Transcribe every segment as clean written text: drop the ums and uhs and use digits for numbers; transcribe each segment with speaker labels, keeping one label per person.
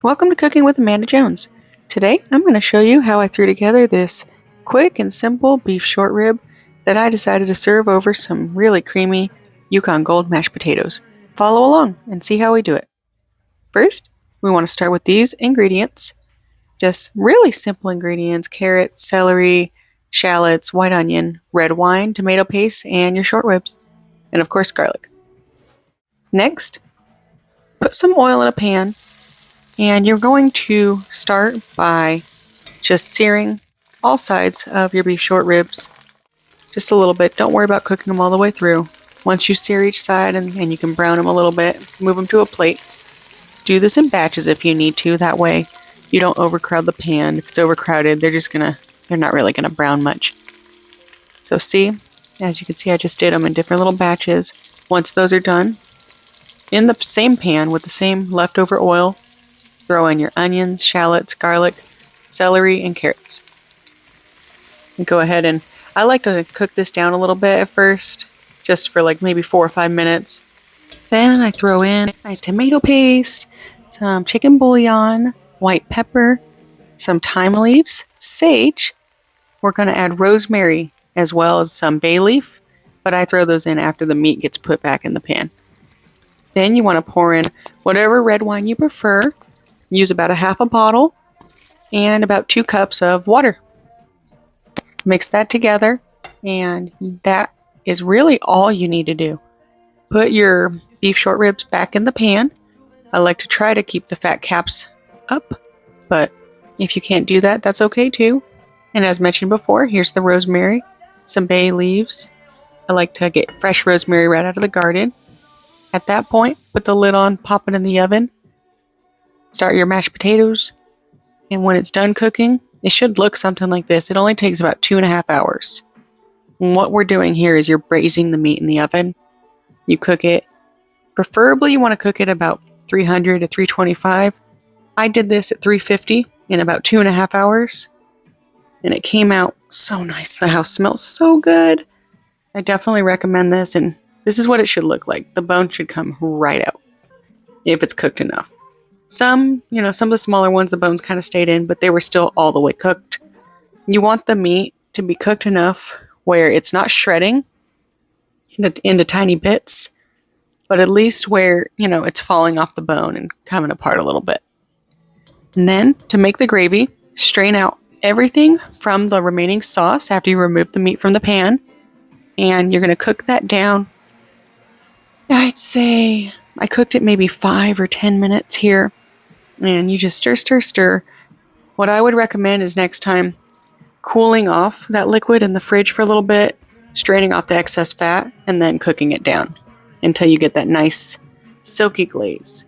Speaker 1: Welcome to Cooking with Amanda Jones. Today I'm going to show you how I threw together this quick and simple beef short rib that I decided to serve over some really creamy Yukon Gold mashed potatoes. Follow along and see how we do it. First, we want to start with these ingredients. Just really simple ingredients: carrots, celery, shallots, white onion, red wine, tomato paste, and your short ribs. And of course garlic. Next, put some oil in a pan. And you're going to start by just searing all sides of your beef short ribs. Just a little bit. Don't worry about cooking them all the way through. Once you sear each side and you can brown them a little bit, move them to a plate. Do this in batches if you need to. That way you don't overcrowd the pan. If it's overcrowded, they're not really gonna brown much. So see, as you can see, I just did them in different little batches. Once those are done, in the same pan with the same leftover oil, throw in your onions, shallots, garlic, celery, and carrots. And go ahead and I like to cook this down a little bit at first, just for like maybe 4 or 5 minutes. Then I throw in my tomato paste, some chicken bouillon, white pepper, some thyme leaves, sage. We're going to add rosemary as well as some bay leaf, but I throw those in after the meat gets put back in the pan. Then you want to pour in whatever red wine you prefer. Use about a half a bottle and about 2 cups of water. Mix that together, and that is really all you need to do. Put your beef short ribs back in the pan. I like to try to keep the fat caps up, but if you can't do that, that's okay too. And as mentioned before, here's the rosemary, some bay leaves. I like to get fresh rosemary right out of the garden. At that point, put the lid on, pop it in the oven. Start your mashed potatoes, and when it's done cooking, it should look something like this. It only takes about 2.5 hours. And what we're doing here is you're braising the meat in the oven. You cook it. Preferably you want to cook it about 300 to 325. I did this at 350 in about 2.5 hours, and it came out so nice. The house smells so good. I definitely recommend this, and this is what it should look like. The bone should come right out if it's cooked enough. Some of the smaller ones, the bones kind of stayed in, but they were still all the way cooked. You want the meat to be cooked enough where it's not shredding into tiny bits, but at least where, it's falling off the bone and coming apart a little bit. And then to make the gravy, strain out everything from the remaining sauce after you remove the meat from the pan. And you're going to cook that down. I'd say I cooked it maybe 5 or 10 minutes here. And you just stir. What I would recommend is next time cooling off that liquid in the fridge for a little bit, straining off the excess fat, and then cooking it down until you get that nice silky glaze.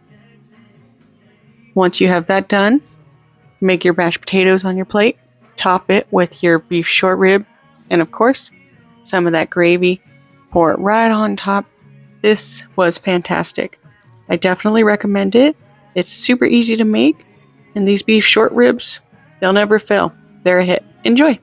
Speaker 1: Once you have that done, make your mashed potatoes on your plate, top it with your beef short rib, and of course, some of that gravy. Pour it right on top. This was fantastic. I definitely recommend it. It's super easy to make, and these beef short ribs, they'll never fail. They're a hit. Enjoy!